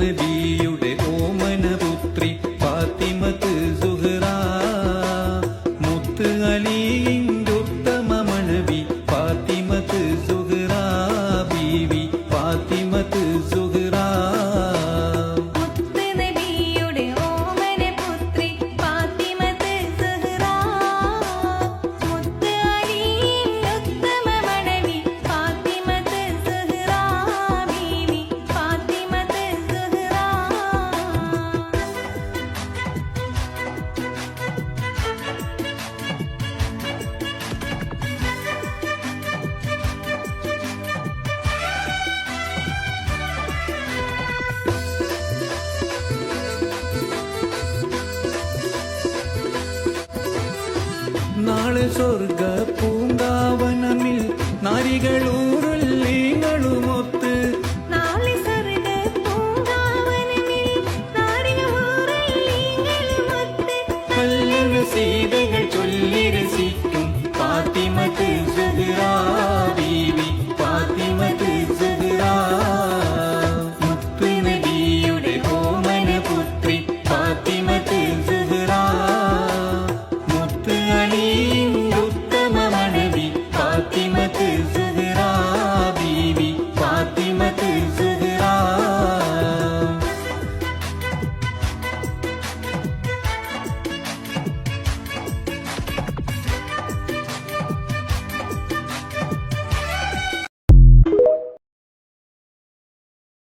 നബിയുടെ ഓമനപുത്രി ഫാത്തിമത്ത് സുഹ്റ, മുത്ത് അലിയിൻ്റെ ഉത്തമ മണവി ഫാത്തിമത്ത് സുഹ്റ, ബീവി ഫാത്തിമത്ത് സുഹ്റ. നാളെ സ്വർഗ പൂങ്കാവനമിൽ നാരികളൂറുല്ലിങ്ങളുമൊത്ത്, നാളെ സ്വർഗ പൂങ്കാവനമിൽ നാരികളൂറുല്ലിങ്ങളുമൊത്ത് നല്ല സീതകൾ ചൊല്ലി രസിക്ക